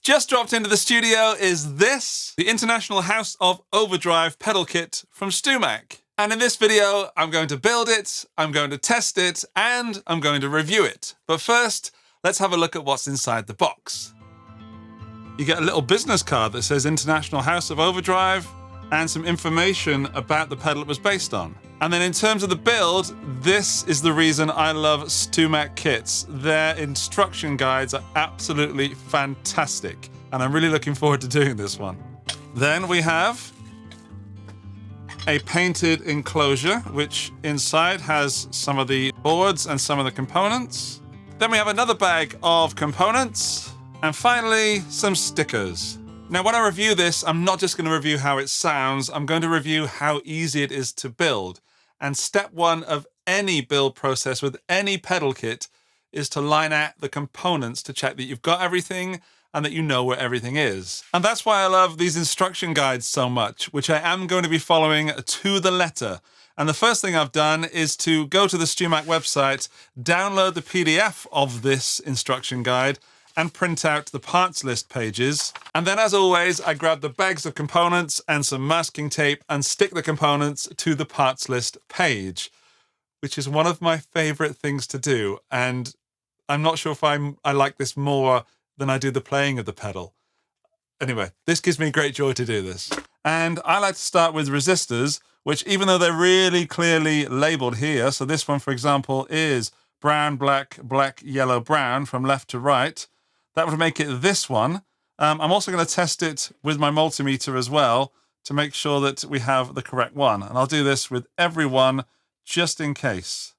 Just dropped into the studio is this, the International House of Overdrive pedal kit from StewMac. And in this video, I'm going to build it, I'm going to test it, and I'm going to review it. But first, let's have a look at what's inside the box. You get a little business card that says International House of Overdrive and some information about the pedal it was based on. And then in terms of the build, this is the reason I love StewMac kits. Their instruction guides are absolutely fantastic, and I'm really looking forward to doing this one. Then we have a painted enclosure, which inside has some of the boards and some of the components. Then we have another bag of components, and finally, some stickers. Now, when I review this, I'm not just going to review how it sounds, I'm going to review how easy it is to build. And step one of any build process with any pedal kit is to line out the components to check that you've got everything and that you know where everything is. And that's why I love these instruction guides so much, which I am going to be following to the letter. And the first thing I've done is to go to the StewMac website, download the PDF of this instruction guide, and print out the parts list pages. And then, as always, I grab the bags of components and some masking tape and stick the components to the parts list page, which is one of my favorite things to do. And I'm not sure if I like this more than I do the playing of the pedal. Anyway, this gives me great joy to do this. And I like to start with resistors, which, even though they're really clearly labeled here, so this one, for example, is brown, black, black, yellow, brown from left to right, that would make it this one. I'm also going to test it with my multimeter as well to make sure that we have the correct one. And I'll do this with every one just in case.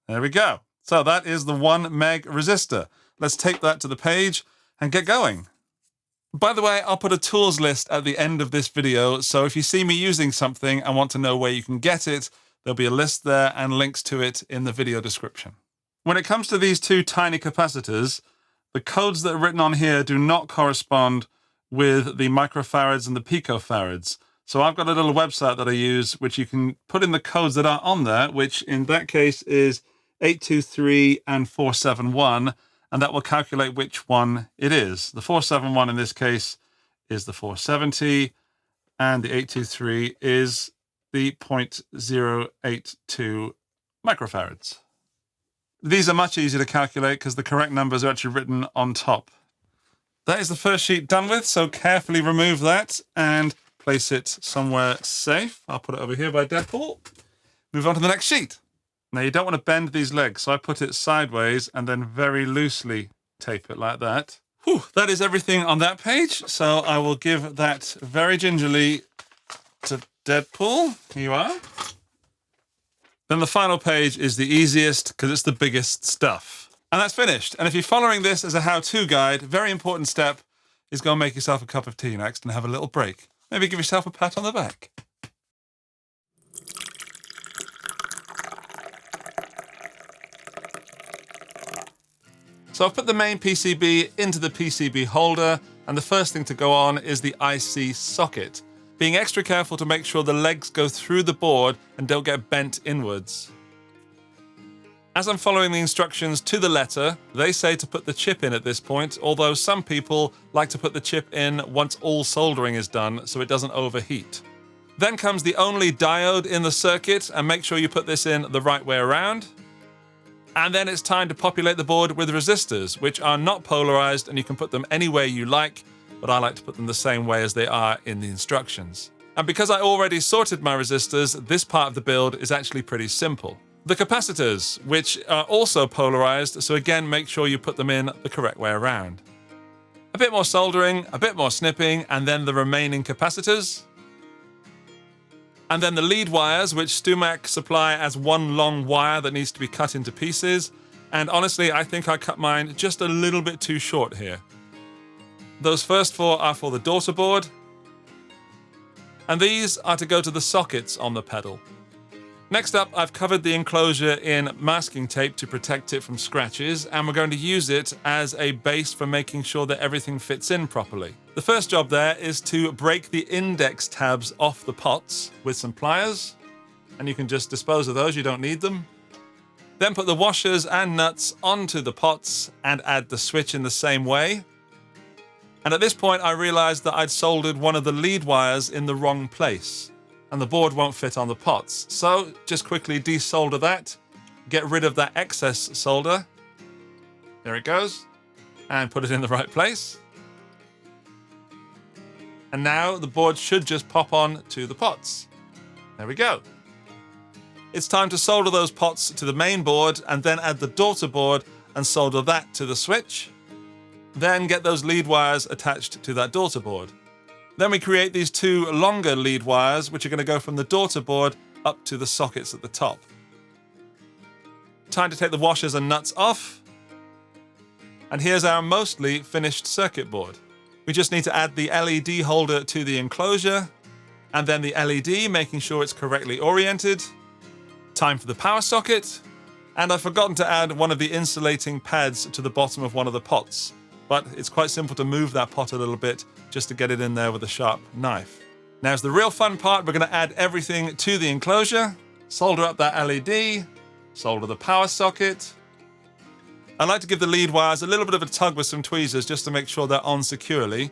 There we go. So that is the 1 meg resistor. Let's take that to the page and get going. By the way, I'll put a tools list at the end of this video. So if you see me using something and want to know where you can get it, there'll be a list there and links to it in the video description. When it comes to these two tiny capacitors, the codes that are written on here do not correspond with the microfarads and the picofarads. So I've got a little website that I use, which you can put in the codes that are on there, which in that case is 823 and 471, and that will calculate which one it is. The 471 in this case is the 470, and the 823 is the 0.082 microfarads. These are much easier to calculate because the correct numbers are actually written on top. That is the first sheet done with, so carefully remove that and place it somewhere safe. I'll put it over here by Deadpool. Move on to the next sheet. Now, you don't want to bend these legs, so I put it sideways and then very loosely tape it like that. Whew, that is everything on that page, so I will give that very gingerly to Deadpool. Here you are. Then the final page is the easiest because it's the biggest stuff. And that's finished. And if you're following this as a how-to guide, very important step is go and make yourself a cup of tea next and have a little break. Maybe give yourself a pat on the back. So I've put the main PCB into the PCB holder, and the first thing to go on is the IC socket, being extra careful to make sure the legs go through the board and don't get bent inwards. As I'm following the instructions to the letter, they say to put the chip in at this point, although some people like to put the chip in once all soldering is done so it doesn't overheat. Then comes the only diode in the circuit, and make sure you put this in the right way around. And then it's time to populate the board with resistors, which are not polarized, and you can put them any way you like, but I like to put them the same way as they are in the instructions. And because I already sorted my resistors, this part of the build is actually pretty simple. The capacitors, which are also polarized, so again, make sure you put them in the correct way around. A bit more soldering, a bit more snipping, and then the remaining capacitors. And then the lead wires, which StewMac supply as one long wire that needs to be cut into pieces. And honestly, I think I cut mine just a little bit too short here. Those first four are for the daughter board. And these are to go to the sockets on the pedal. Next up, I've covered the enclosure in masking tape to protect it from scratches, and we're going to use it as a base for making sure that everything fits in properly. The first job there is to break the index tabs off the pots with some pliers, and you can just dispose of those, you don't need them. Then put the washers and nuts onto the pots and add the switch in the same way. And at this point, I realized that I'd soldered one of the lead wires in the wrong place, and the board won't fit on the pots. So just quickly desolder that, get rid of that excess solder. There it goes. And put it in the right place. And now the board should just pop on to the pots. There we go. It's time to solder those pots to the main board and then add the daughter board and solder that to the switch. Then get those lead wires attached to that daughter board. Then we create these two longer lead wires, which are going to go from the daughter board up to the sockets at the top. Time to take the washers and nuts off. And here's our mostly finished circuit board. We just need to add the LED holder to the enclosure, and then the LED, making sure it's correctly oriented. Time for the power socket. And I've forgotten to add one of the insulating pads to the bottom of one of the pots. But it's quite simple to move that pot a little bit just to get it in there with a sharp knife. Now's the real fun part. We're going to add everything to the enclosure, solder up that LED, solder the power socket. I like to give the lead wires a little bit of a tug with some tweezers just to make sure they're on securely.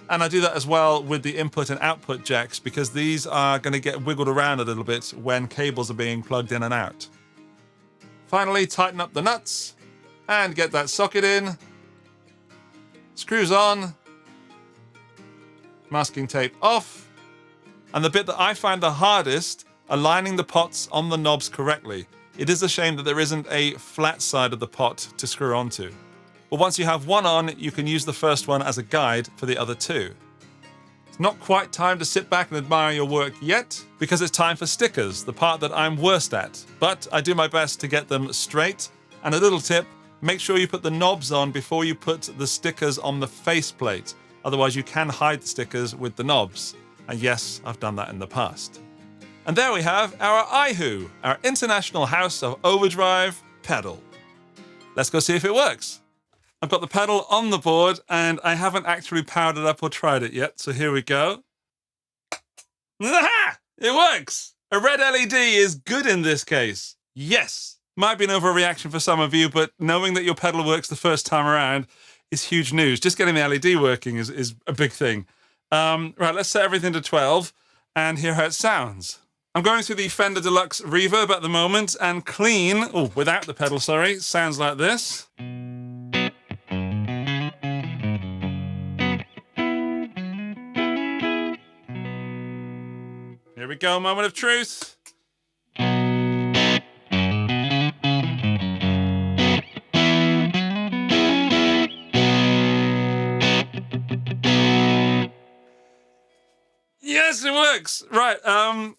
And I do that as well with the input and output jacks because these are going to get wiggled around a little bit when cables are being plugged in and out. Finally, tighten up the nuts and get that socket in. Screws on. Masking tape off. And the bit that I find the hardest, aligning the pots on the knobs correctly. It is a shame that there isn't a flat side of the pot to screw onto. But once you have one on, you can use the first one as a guide for the other two. It's not quite time to sit back and admire your work yet, because it's time for stickers, the part that I'm worst at. But I do my best to get them straight. And a little tip, make sure you put the knobs on before you put the stickers on the faceplate. Otherwise you can hide the stickers with the knobs. And yes, I've done that in the past. And there we have our IHOO, our International House of Overdrive pedal. Let's go see if it works. I've got the pedal on the board and I haven't actually powered it up or tried it yet, so here we go. Aha! It works! A red LED is good in this case. Yes! Might be an overreaction for some of you, but knowing that your pedal works the first time around is huge news. Just getting the LED working is a big thing. Right, let's set everything to 12 and hear how it sounds. I'm going through the Fender Deluxe Reverb at the moment, and clean, without the pedal, sorry, sounds like this. Here we go, moment of truth. Yes, it works. Right.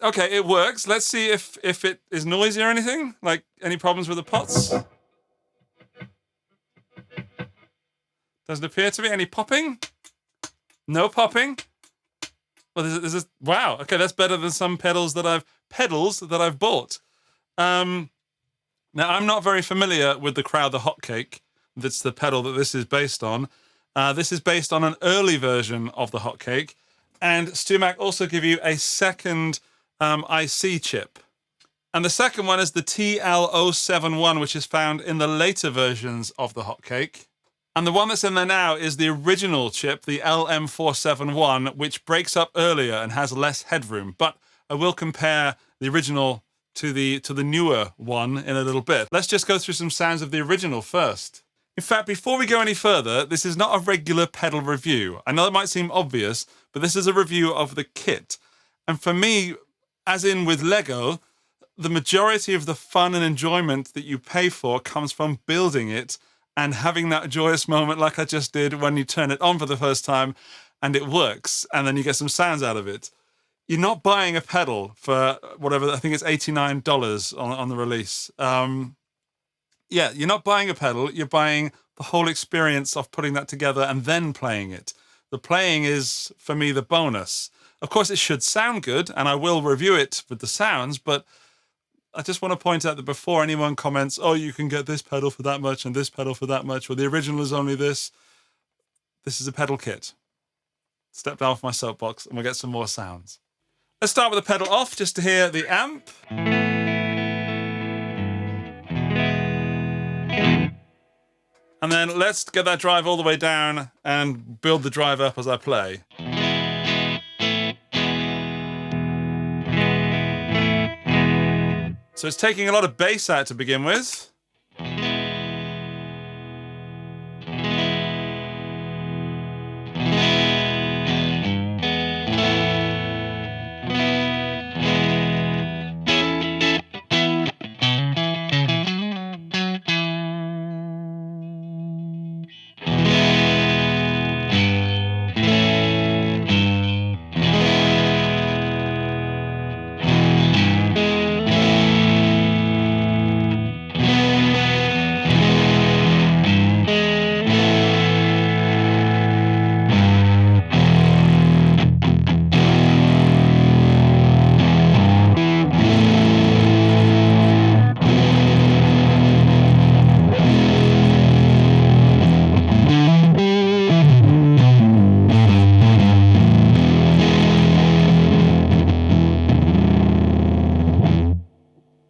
Okay, it works. Let's see if it is noisy or anything. Like any problems with the pots. Doesn't appear to be any popping. No popping. Well, there's this. Wow. Okay, that's better than some pedals that I've bought. Now I'm not very familiar with the Crowther Hotcake. That's the pedal that this is based on. This is based on an early version of the Hotcake. And StewMac also give you a second IC chip. And the second one is the TL071, which is found in the later versions of the Hotcake. And the one that's in there now is the original chip, the LM471, which breaks up earlier and has less headroom. But I will compare the original to the newer one in a little bit. Let's just go through some sounds of the original first. In fact, before we go any further, this is not a regular pedal review. I know it might seem obvious, but this is a review of the kit. And for me, as in with Lego, the majority of the fun and enjoyment that you pay for comes from building it and having that joyous moment like I just did when you turn it on for the first time and it works, and then you get some sounds out of it. You're not buying a pedal for whatever, I think it's $89 on the release. Yeah, you're not buying a pedal, you're buying the whole experience of putting that together and then playing it. The playing is, for me, the bonus. Of course, it should sound good, and I will review it with the sounds, but I just want to point out that before anyone comments, oh, you can get this pedal for that much and this pedal for that much, or the original is only this is a pedal kit. Step down off my soapbox and we'll get some more sounds. Let's start with the pedal off, just to hear the amp. And then let's get that drive all the way down and build the drive up as I play. So it's taking a lot of bass out to begin with.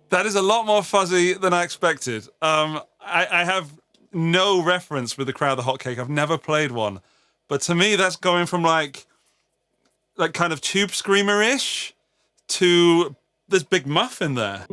That is a lot more fuzzy than I expected. I have no reference with the Crowther Hotcake. I've never played one. But to me, that's going from like kind of tube screamer-ish to this big muff in there.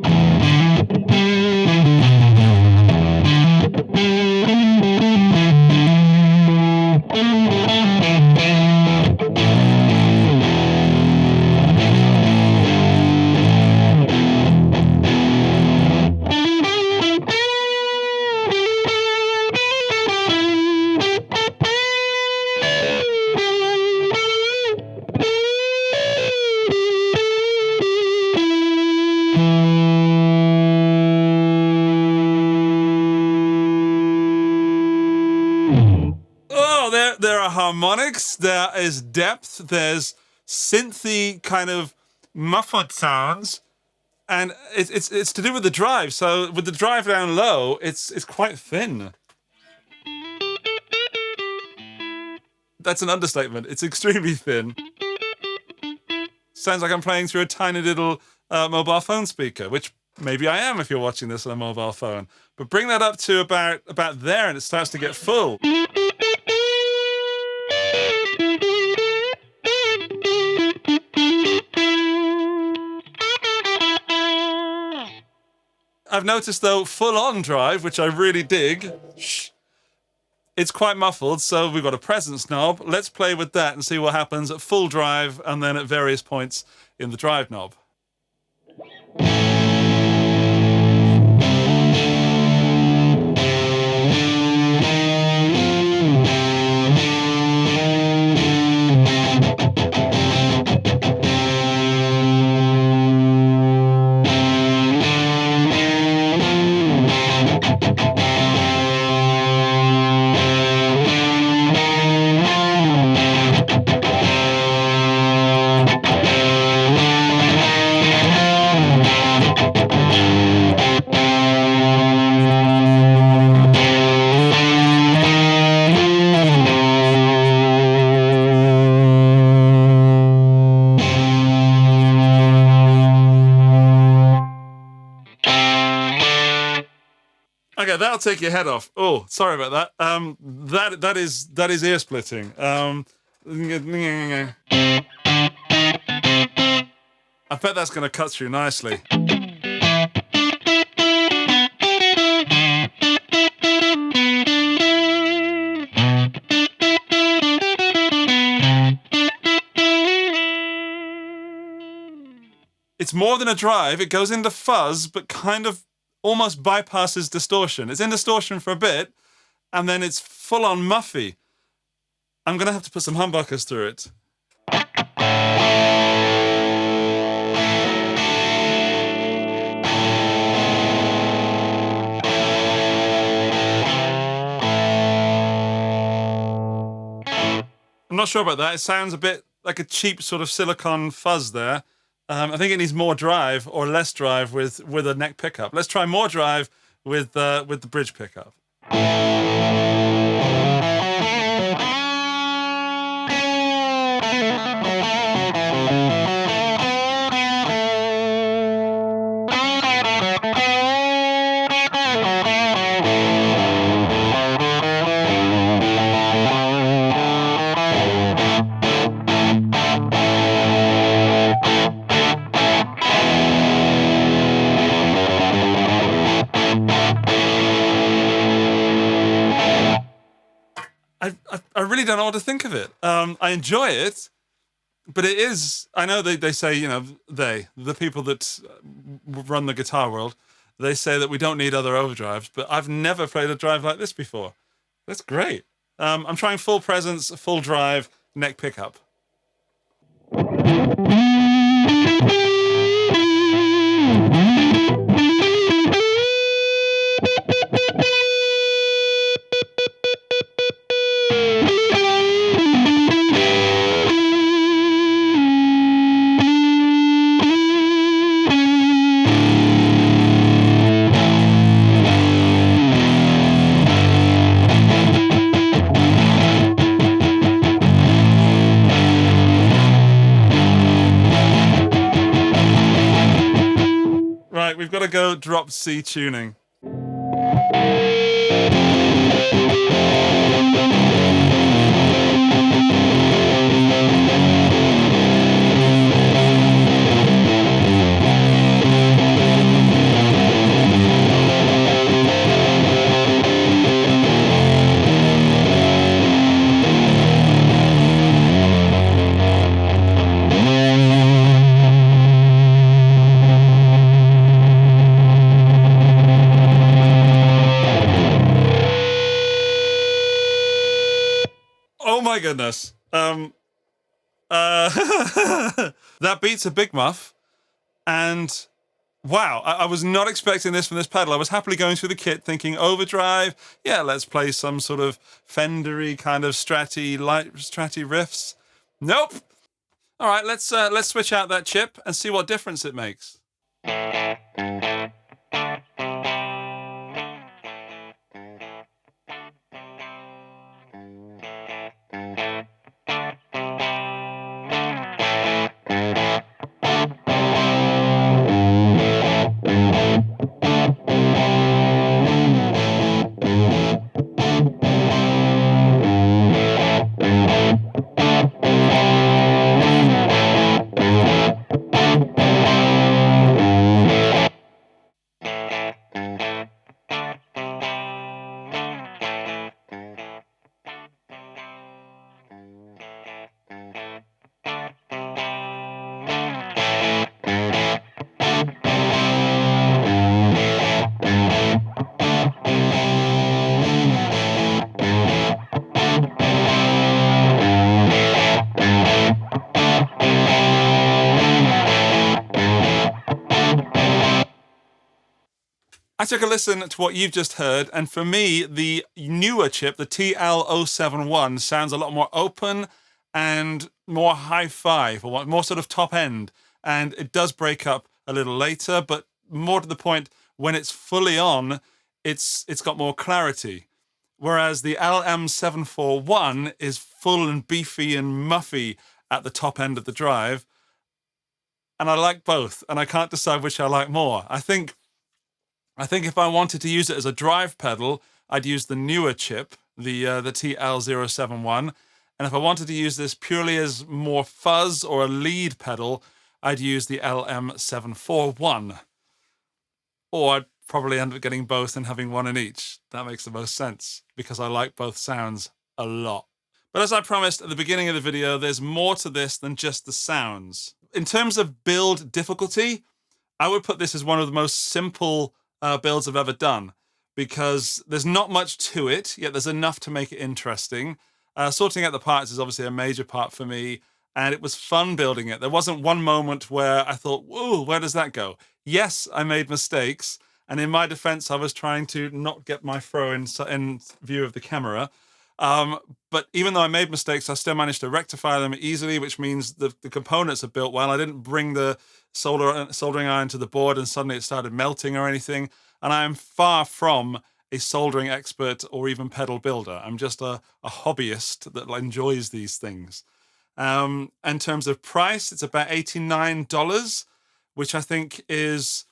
There are harmonics, there is depth, there's synthy kind of muffled sounds, and it's to do with the drive. So with the drive down low, it's quite thin. That's an understatement. It's extremely thin. Sounds like I'm playing through a tiny little mobile phone speaker, which maybe I am if you're watching this on a mobile phone. But bring that up to about there, and it starts to get full. I've noticed, though, full-on drive, which I really dig, it's quite muffled, so we've got a presence knob. Let's play with that and see what happens at full drive and then at various points in the drive knob. Okay, that'll take your head off. Oh, sorry about that. That is ear splitting. I bet that's going to cut through nicely. It's more than a drive. It goes into fuzz, but kind of almost bypasses distortion. It's in distortion for a bit, and then it's full-on muffy. I'm going to have to put some humbuckers through it. I'm not sure about that. It sounds a bit like a cheap sort of silicon fuzz there. I think it needs more drive or less drive with a neck pickup. Let's try more drive with the bridge pickup. I really don't know what to think of it. I enjoy it, but it is, I know they say, you know, the people that run the guitar world, they say that we don't need other overdrives, but I've never played a drive like this before. That's great. I'm trying full presence, full drive, neck pickup. Right, we've got to go drop C tuning. Oh my goodness. That beats a Big Muff. And wow, I was not expecting this from this pedal. I was happily going through the kit thinking overdrive. Yeah, let's play some sort of Fendery kind of light stratty riffs. Nope. All right, let's switch out that chip and see what difference it makes. I took a listen to what you've just heard, and for me, the newer chip, the TL071, sounds a lot more open and more hi-fi, or more sort of top end. And it does break up a little later, but more to the point, when it's fully on, it's got more clarity. Whereas the LM741 is full and beefy and muffy at the top end of the drive. And I like both, and I can't decide which I like more. I think if I wanted to use it as a drive pedal, I'd use the newer chip, the TL071. And if I wanted to use this purely as more fuzz or a lead pedal, I'd use the LM741. Or I'd probably end up getting both and having one in each. That makes the most sense, because I like both sounds a lot. But as I promised at the beginning of the video, there's more to this than just the sounds. In terms of build difficulty, I would put this as one of the most simple builds I've ever done, because there's not much to it, yet there's enough to make it interesting. Sorting out the parts is obviously a major part for me, and it was fun building it. There wasn't one moment where I thought, whoa, where does that go? Yes, I made mistakes, and in my defense, I was trying to not get my throw in view of the camera. But even though I made mistakes, I still managed to rectify them easily, which means the components are built well. I didn't bring the soldering iron to the board and suddenly it started melting or anything. And I am far from a soldering expert or even pedal builder. I'm just a hobbyist that enjoys these things. In terms of price, it's about $89, which I think is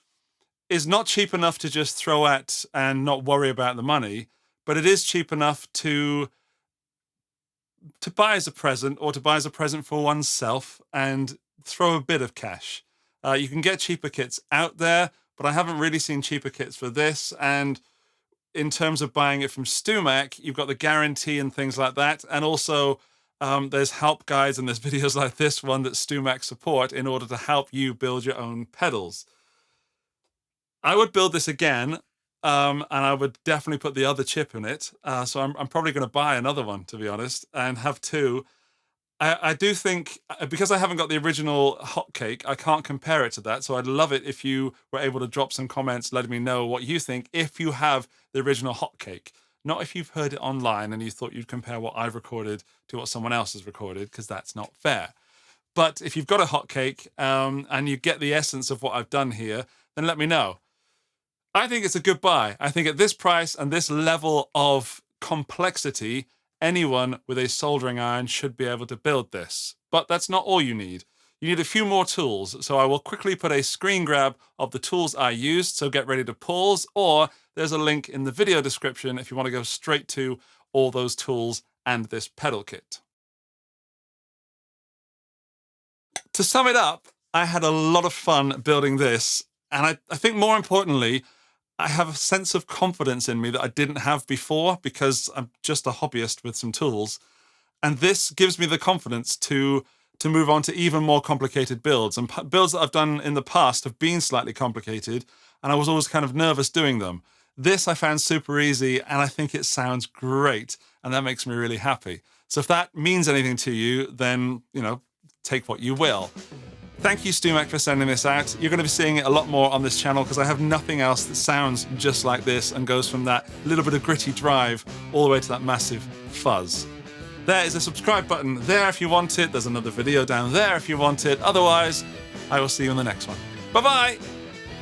not cheap enough to just throw at and not worry about the money, but it is cheap enough to buy as a present, or to buy as a present for oneself and throw a bit of cash. You can get cheaper kits out there, but I haven't really seen cheaper kits for this. And in terms of buying it from StewMac, you've got the guarantee and things like that. And also there's help guides and there's videos like this one that StewMac support in order to help you build your own pedals. I would build this again, and I would definitely put the other chip in it. So I'm probably going to buy another one, to be honest, and have two. I do think, because I haven't got the original Hotcake, I can't compare it to that. So I'd love it if you were able to drop some comments letting me know what you think if you have the original Hotcake. Not if you've heard it online and you thought you'd compare what I've recorded to what someone else has recorded, because that's not fair. But if you've got a Hotcake and you get the essence of what I've done here, then let me know. I think it's a good buy. I think at this price and this level of complexity, anyone with a soldering iron should be able to build this. But that's not all you need. You need a few more tools. So I will quickly put a screen grab of the tools I used, so get ready to pause, or there's a link in the video description if you want to go straight to all those tools and this pedal kit. To sum it up, I had a lot of fun building this, and I think more importantly, I have a sense of confidence in me that I didn't have before because I'm just a hobbyist with some tools. And this gives me the confidence to move on to even more complicated builds. And builds that I've done in the past have been slightly complicated, and I was always kind of nervous doing them. This I found super easy, and I think it sounds great, and that makes me really happy. So if that means anything to you, then, take what you will. Thank you, StewMac, for sending this out. You're going to be seeing it a lot more on this channel because I have nothing else that sounds just like this and goes from that little bit of gritty drive all the way to that massive fuzz. There is a subscribe button there if you want it. There's another video down there if you want it. Otherwise, I will see you in the next one. Bye-bye!